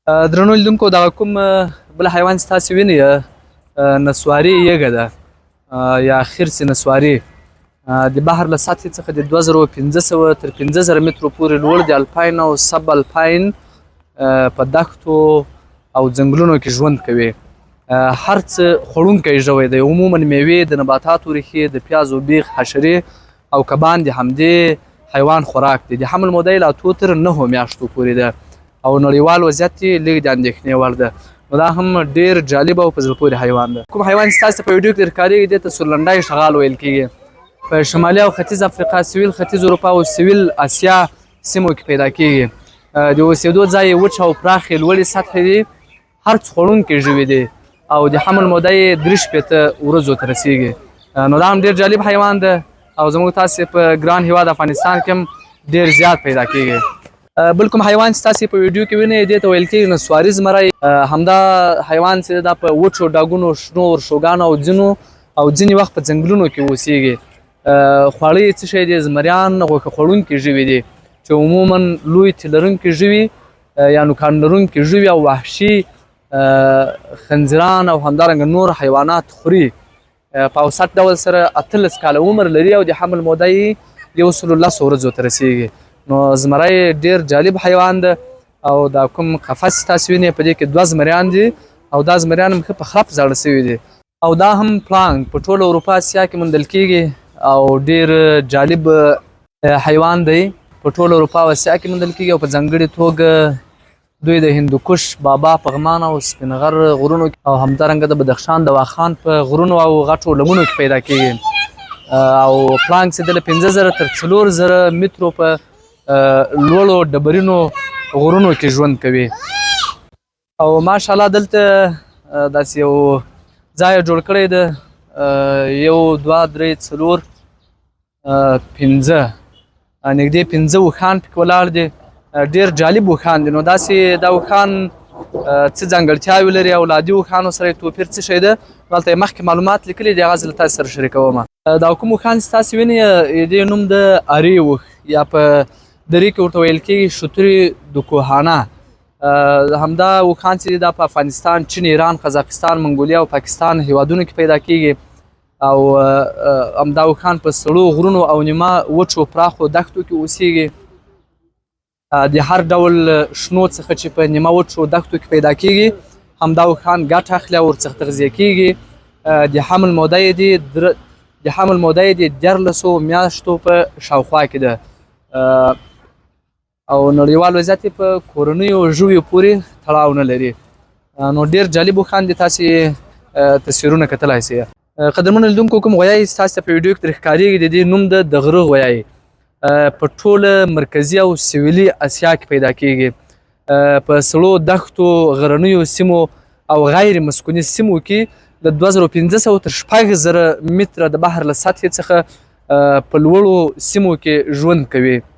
درنو لیدونکو دغه کوم بل حیوان چې تاسې وینئ نسواري یږه ده یا خرس نسواري د بحر له سطحې څخه د 2500 تر 15000 مترو پورې لوړ د الپاین او سب الپاین په دښتو او ځنګلونو کې ژوند کوي. هر څه خوړونکی ژوی دی، عموما میوې، د نباتاتو ریښې، د پیازو بیخ، حشرې او کبان د همدې حیوان خوراک دی. د حمل موده یې له 8 تر 9 میاشتو پورې ده او نړیوال وضعیت یې لږ د اندېښنې وړ ده. نو دا هم ډېر جالب او په زړه پورې حیوان ده. کوم حیوان چې تاسو ته په ویډیو کې درښکارېږي دې ته سورلنډی شغال ویل کېږي. په شمالي او ختیځ افریقا، سویل ختیځ اروپا او سویل اسیا سیمو کې پیدا کېږي. د اوسېدو ځای یې وچ او پراخې لوړې سطحې دي. هر څه خوړونکی ژوي دی او د حمل موده یې 3 ورځو ته رسېږي. نو دا هم ډېر جالب حیوان ده او زموږ تاسې په ګران هېواد افغانستان کې هم ډېر زیات پیدا کېږي. بل کوم حیوان چې تاسې په ویډیو کې وینئ دې ته ویل کېږي نسواري زمری. همدا حیوان چې دا په وچو ډاګونو، شنو ورشوګانو او ځینې وخت په ځنګلونو کې اوسېږي. خواړه یې څه شی دی؟ زمریان غوښه خوړونکي ژوي دي چې عموما لوی تي لرونکي ژوي یا نوکان لرونکي ژوي او وحشي خنزیران او همدارنګه نور حیوانات خوري. په اوسط ډول سره 18 کاله عمر لري او د حمل موده یې 110 ورځو ته رسېږي. نو زمری ډېر جالب حیوان ده او دا کوم قفس تاسې وینئ په دې کې 2 زمریان دي او دا زمریان هم ښه په خرپ زاړه سوي دي. او دا هم پلانک په ټوله اروپا اسیا کې موندل کېږي او ډېر جالب حیوان دی. په ټوله اروپا او اسیا کې موندل کېږي او په ځانګړې توګه دوی د هندوکش، بابا، پغمان او سپینغر غرونو او همدارنګه د بدخشان د واخان په غرونو او غټو لمنو کې پیدا کېږي. او پلانک چې د 5000 تر 4000 مترو په لوړو ډبرینو غرونو کې ژوند کوي. او ماشاءالله دلته داسې یو ځای جوړ کړی ده، 1 2 3 4 5 نږدې 5 اوښان پکې ولاړ دي. ډېر جالب اوښان دي. نو داسې دا اوښان څه ځانګړتیاوې لري او له عادي اوښانو سره یې توپیر څه شی ده؟ دلته یې مخکې معلومات لیکلي دي، هغه زه له تاسو سره شریکوم. دا کوم اوښان چې تاسې وینئ دې نوم د اري اوښ یا په دري کې ورته ویل کېږي شتري د کوهانه. همدا اوښان چې دا په افغانستان، چین، ایران، قزاقستان، منګولیا او پاکستان هیوادونو کې پیدا کېږي. او همدا اوښان په سړو غرونو او نیمه وچو پراخو دښتو کې اوسېږي. د هر ډول شنو څخه چې په نیمه وچو دښتو کې پیدا کېږي همدا اوښان ګټه اخلي او ورڅخه تغذیه کېږي. د حمل موده یې د 13 میاشتو په شاوخوا کې ده او نړیوال وضعیت یې په کورنیو ژویو پورې تړاو نه لري. نو ډېر جالب اوښان دي، تاسې تصویرونه کتلی سئ. قدرمنو لیدونکو، کوم غویی چې تاسو ته په ویډیو کې درښکارېږي د دې نوم د غره غویی. په ټوله مرکزي او سویلي اسیا کې پیدا کېږي. په سړو دښتو، غرنیو سیمو او غیر مسکوني سیمو کې د 2500 تر 6000 متره د بحر له سطحې څخه په لوړو سیمو کې ژوند کوي.